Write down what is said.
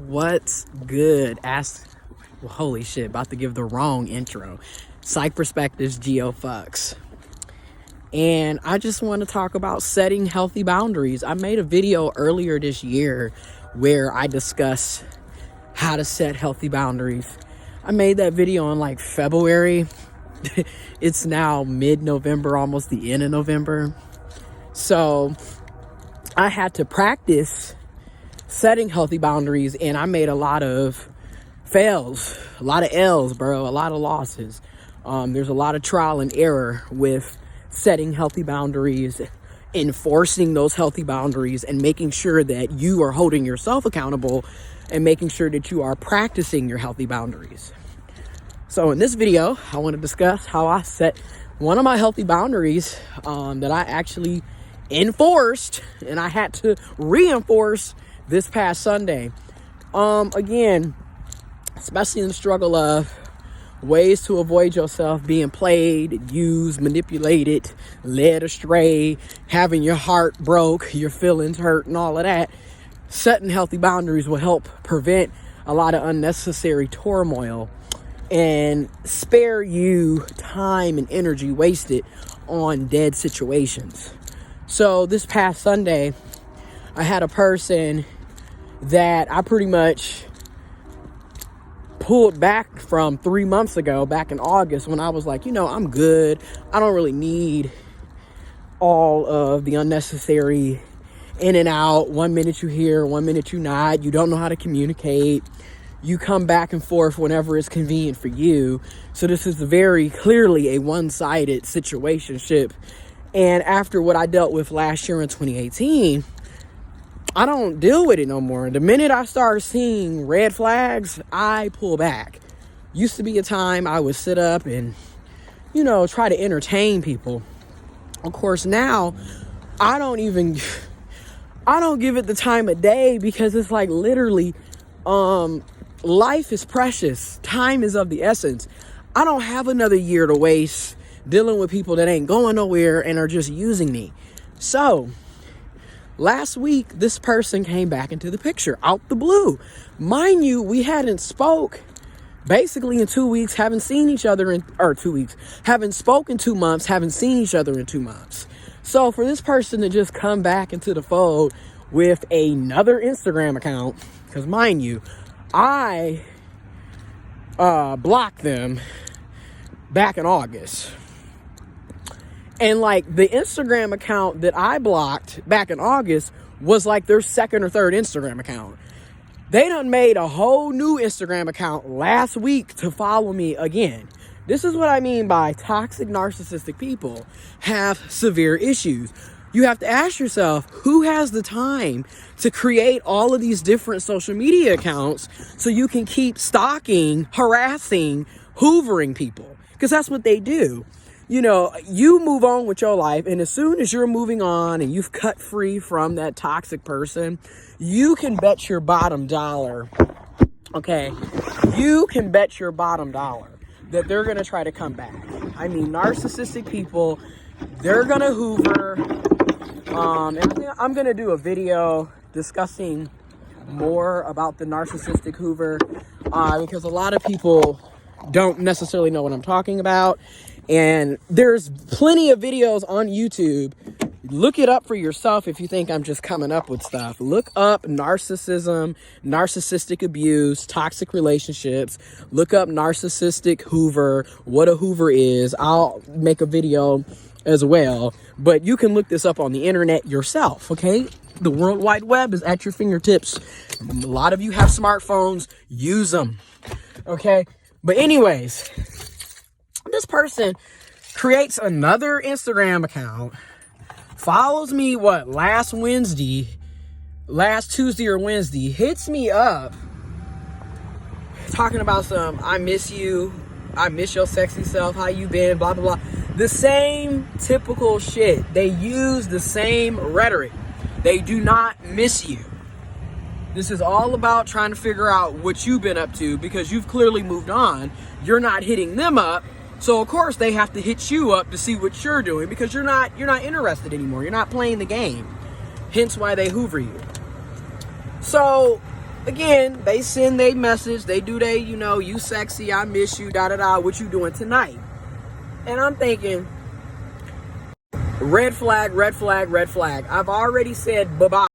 What's good? Holy shit, about to give the wrong intro. Psych Perspectives Geo Fucks. And I just want to talk about setting healthy boundaries. I made a video earlier this year where I discussed how to set healthy boundaries. I made that video in like February. It's now mid-November, almost the end of November. So I had to practice setting healthy boundaries, and I made a lot of fails, a lot of L's, bro, a lot of losses. There's a lot of trial and error with setting healthy boundaries, enforcing those healthy boundaries, and making sure that you are holding yourself accountable and making sure that you are practicing your healthy boundaries. So in this video, I want to discuss how I set one of my healthy boundaries that I actually enforced, and I had to reinforce this past Sunday. Again, especially in the struggle of ways to avoid yourself being played, used, manipulated, led astray, having your heart broke, your feelings hurt, and all of that. Setting healthy boundaries will help prevent a lot of unnecessary turmoil and spare you time and energy wasted on dead situations. So this past Sunday, I had a person that I pretty much pulled back from 3 months ago, back in August, when I was like, I'm good. I don't really need all of the unnecessary in and out. 1 minute you here, 1 minute you not. You don't know how to communicate. You come back and forth whenever it's convenient for you. So this is very clearly a one-sided situationship. And after what I dealt with last year in 2018, I don't deal with it no more. The minute I start seeing red flags, I pull back. Used to be a time I would sit up and, try to entertain people. Of course, now I don't give it the time of day, because it's like literally, life is precious. Time is of the essence. I don't have another year to waste dealing with people that ain't going nowhere and are just using me. So last week, this person came back into the picture out the blue. Mind you, we hadn't spoke basically in 2 weeks, haven't seen each other in 2 weeks, haven't spoken 2 months, haven't seen each other in 2 months. So for this person to just come back into the fold with another Instagram account, because mind you, I blocked them back in August. And like the Instagram account that I blocked back in August was like their second or third Instagram account. They done made a whole new Instagram account last week to follow me again. This is what I mean by toxic narcissistic people have severe issues. You have to ask yourself, who has the time to create all of these different social media accounts so you can keep stalking, harassing, hoovering people? Because that's what they do. You move on with your life, and as soon as you're moving on and you've cut free from that toxic person, you can bet your bottom dollar, okay? You can bet your bottom dollar that they're going to try to come back. I mean, narcissistic people, they're going to hoover. And I'm going to do a video discussing more about the narcissistic hoover, because a lot of people don't necessarily know what I'm talking about. And there's plenty of videos on YouTube. Look it up for yourself if you think I'm just coming up with stuff. Look up narcissism, narcissistic abuse, toxic relationships. Look up narcissistic hoover, what a hoover is. I'll make a video as well. But you can look this up on the internet yourself, okay? The World Wide Web is at your fingertips. A lot of you have smartphones. Use them, okay? But anyways, this person creates another Instagram account, follows me, last Tuesday or Wednesday, hits me up, talking about I miss you, I miss your sexy self, how you been, blah, blah, blah. The same typical shit. They use the same rhetoric. They do not miss you. This is all about trying to figure out what you've been up to, because you've clearly moved on. You're not hitting them up. So of course they have to hit you up to see what you're doing, because you're not interested anymore. You're not playing the game. Hence why they hoover you. So again, they send their message. They do they, you know, you sexy, I miss you, da-da-da, what you doing tonight? And I'm thinking, red flag, red flag, red flag. I've already said bye-bye.